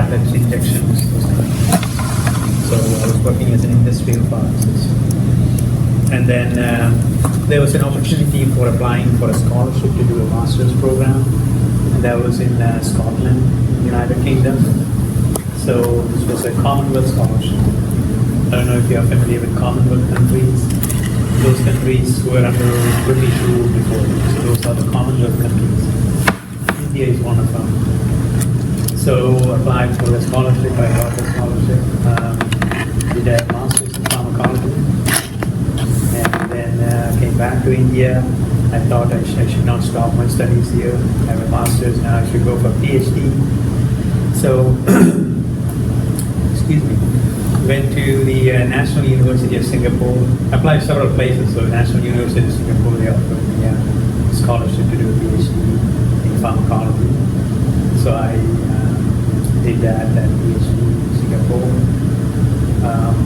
tablets, injections, those kind of things. So I was working as an industrial pharmacist. And then there was an opportunity for applying for a scholarship to do a master's program, and that was in Scotland, United Kingdom. So this was a Commonwealth scholarship. I don't know if you are familiar with Commonwealth countries. Those countries were under British rule before. So those are the Commonwealth countries. India is one of them. So applied for a scholarship, I got a scholarship. Did a master's in pharmacology. And then came back to India. I thought I should not stop my studies here. I have a master's now, I should go for PhD. So, excuse me, went to the National University of Singapore, applied several places. So National University of Singapore, they offered me a scholarship to do a PhD in pharmacology. So I did that PhD in Singapore.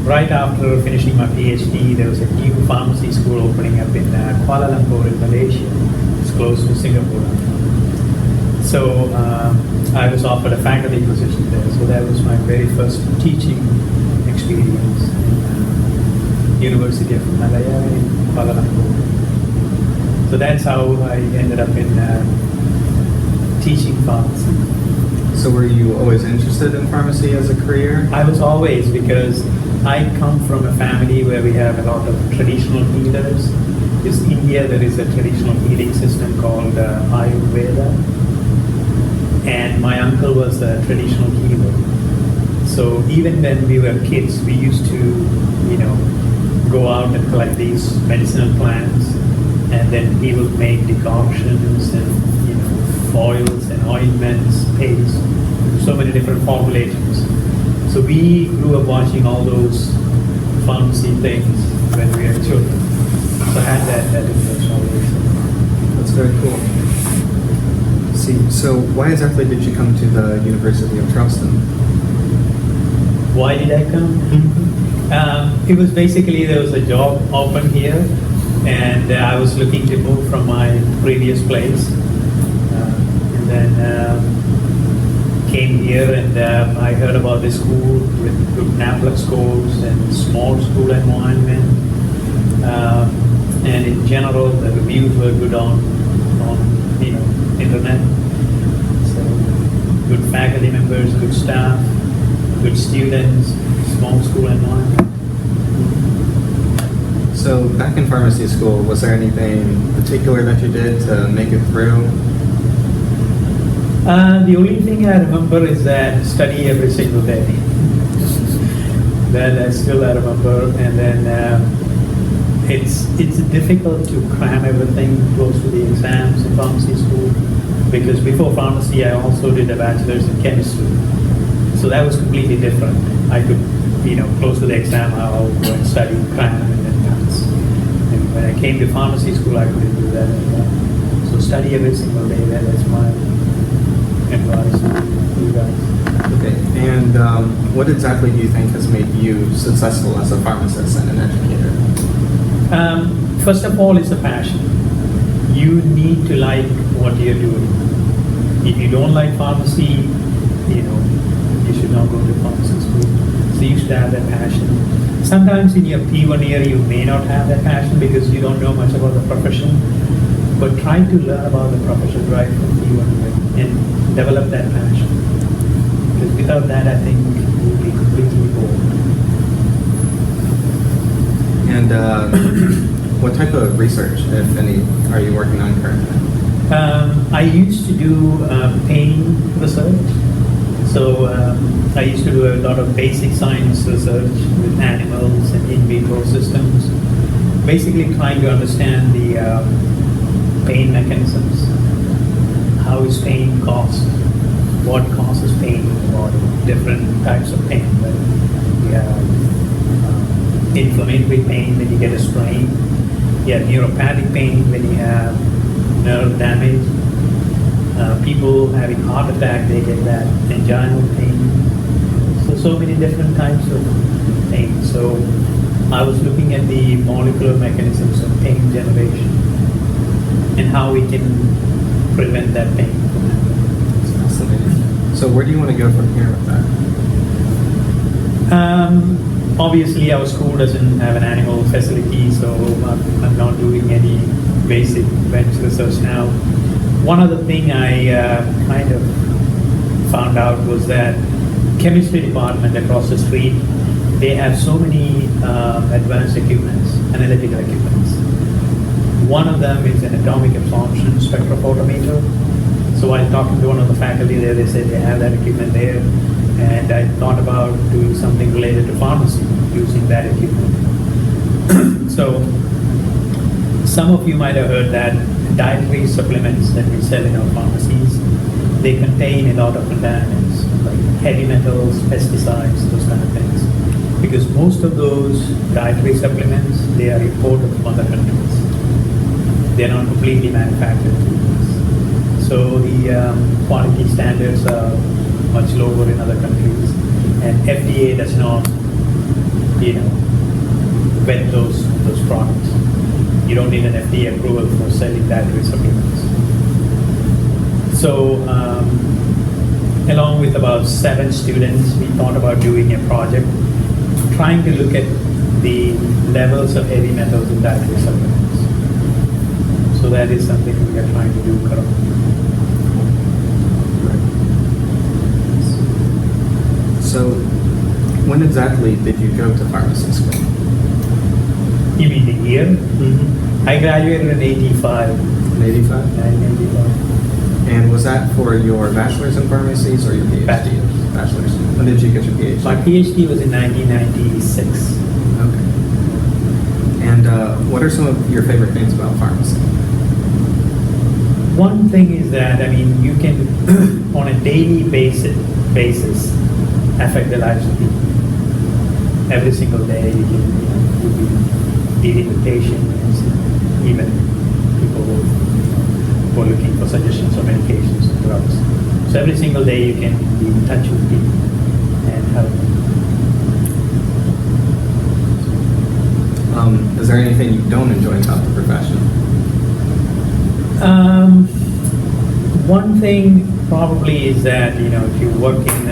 Right after finishing my PhD, there was a new pharmacy school opening up in Kuala Lumpur in Malaysia. It's close to Singapore. So I was offered a faculty position there. So that was my very first teaching experience in University of Malaya in Kuala Lumpur. So that's how I ended up in teaching pharmacy. So were you always interested in pharmacy as a career? I was always, because I come from a family where we have a lot of traditional healers. In India, there is a traditional healing system called Ayurveda. And my uncle was a traditional healer. So even when we were kids, we used to, go out and collect these medicinal plants, and then he would make decoctions and, oils and ointments, paste, so many different formulations. So we grew up watching all those pharmacy things when we were children. So I had that interest always. That's very cool. See, so why exactly did you come to the University of Charleston? Why did I come? It was basically, there was a job open here, and I was looking to move from my previous place. And then came here, and I heard about this school with good NAPLA scores and small school environment. And in general, the reviews were good on internet. So good faculty members, good staff, good students, small school environment. So back in pharmacy school, was there anything particular that you did to make it through? The only thing I remember is that study every single day. That I still remember, and then it's difficult to cram everything close to the exams in pharmacy school, because before pharmacy I also did a bachelor's in chemistry, so that was completely different. I could, close to the exam, I'll go and study, cram, and then pass. And when I came to pharmacy school, I couldn't do that anymore. So study every single day. That's my advice to you guys. Okay, and what exactly do you think has made you successful as a pharmacist and an educator? First of all, it's a passion. You need to like what you're doing. If you don't like pharmacy, you should not go to pharmacy school. So you should have that passion. Sometimes in your P1 year, you may not have that passion because you don't know much about the profession. But try to learn about the profession right from P1 year and develop that passion. Because without that, I think you'll be completely bored. And what type of research, if any, are you working on currently? I used to do pain research. So I used to do a lot of basic science research with animals and in vitro systems, basically trying to understand the pain mechanisms. How is pain caused? What causes pain in the body? Different types of pain. We have inflammatory pain when you get a sprain. You have neuropathic pain when you have nerve damage. People having heart attack, they get that anginal pain. So many different types of pain. So I was looking at the molecular mechanisms of pain generation and how we can prevent that pain from happening. Fascinating. So where do you want to go from here with that? Obviously, our school doesn't have an animal facility, so I'm not doing any basic bench research now. One other thing I kind of found out was that chemistry department across the street, they have so many advanced equipments, analytical equipments. One of them is an atomic absorption spectrophotometer. So while talking to one of the faculty there, they said they have that equipment there. And I thought about doing something related to pharmacy using that equipment. So some of you might have heard that dietary supplements that we sell in our pharmacies, they contain a lot of contaminants, like heavy metals, pesticides, those kind of things. Because most of those dietary supplements, they are imported from other countries. They're not completely manufactured. So the quality standards are much lower in other countries, and FDA does not, vet those products. You don't need an FDA approval for selling dietary supplements. So, along with about 7 students, we thought about doing a project trying to look at the levels of heavy metals in dietary supplements. So that is something we are trying to do currently. So, when exactly did you go to pharmacy school? You mean the year? Mm-hmm. I graduated in 85. In 85? 1985. And was that for your bachelor's in pharmacies or your PhD? Bachelor's. When did you get your PhD? My PhD was in 1996. Okay. And what are some of your favorite things about pharmacy? One thing is that, you can, on a daily basis, affect the lives of people. Every single day, you'll be dealing with patients, even people who are looking for suggestions of medications and drugs. So every single day, you can be in touch with people and help them. Is there anything you don't enjoy about the profession? One thing probably is that, if you work in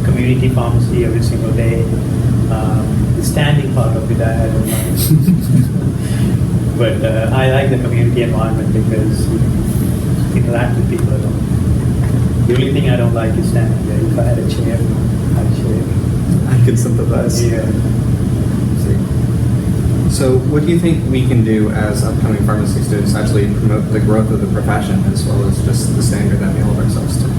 community pharmacy every single day, the standing part of it, I don't like. But I like the community environment because you interact with people a lot. The only thing I don't like is standing there. If I had a chair, I'd chair. I could sympathize. Yeah. So what do you think we can do as upcoming pharmacy students to actually promote the growth of the profession as well as just the standard that we hold ourselves to?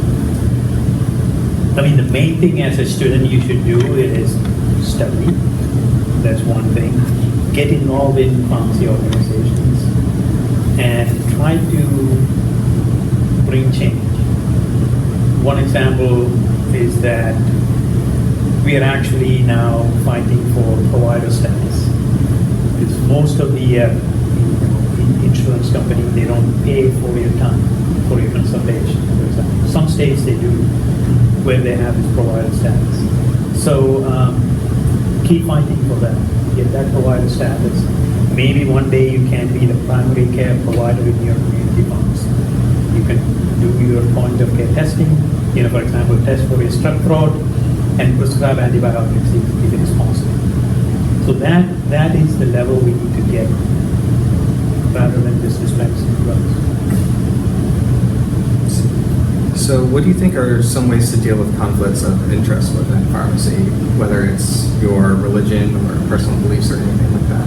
The main thing as a student you should do is study. That's one thing. Get involved in pharmacy organizations and try to bring change. One example is that we are actually now fighting for provider status. Because most of the insurance companies, they don't pay for your time, for your consultation, for example. Some states they do, where they have this provider status. So keep fighting for that. Get that provider status. Maybe one day you can be the primary care provider in your community pharmacy. You can do your point of care testing, for example, test for a strep throat and prescribe antibiotics if it is possible. So that is the level we need to get rather than just dispensing drugs. So what do you think are some ways to deal with conflicts of interest within pharmacy, whether it's your religion or personal beliefs or anything like that?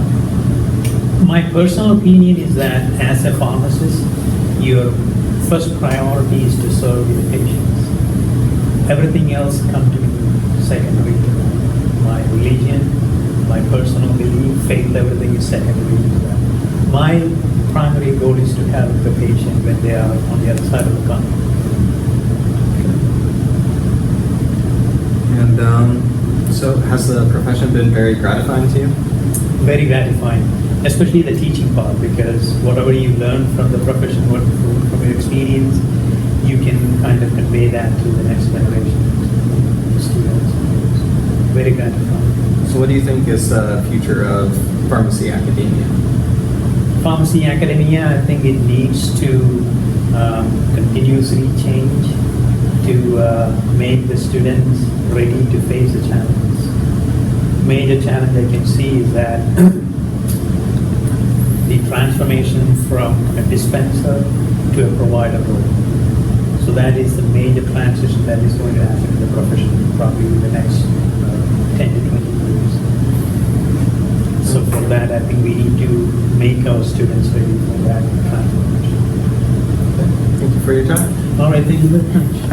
My personal opinion is that as a pharmacist, your first priority is to serve your patients. Everything else comes to me secondary. My religion, my personal belief, faith, everything is secondary to that. My primary goal is to help the patient when they are on the other side of the counter. And so has the profession been very gratifying to you? Very gratifying, especially the teaching part, because whatever you learn from the profession, from your experience, you can kind of convey that to the next generation of students. Very gratifying. So what do you think is the future of pharmacy academia? Pharmacy academia, I think it needs to continuously change to make the students ready to face the challenges. Major challenge I can see is that the transformation from a dispenser to a provider role. So that is the major transition that is going to happen in the profession probably in the next 10 to 20 years. So for that, I think we need to make our students ready for that transformation. Thank you for your time. All right, thank you very much.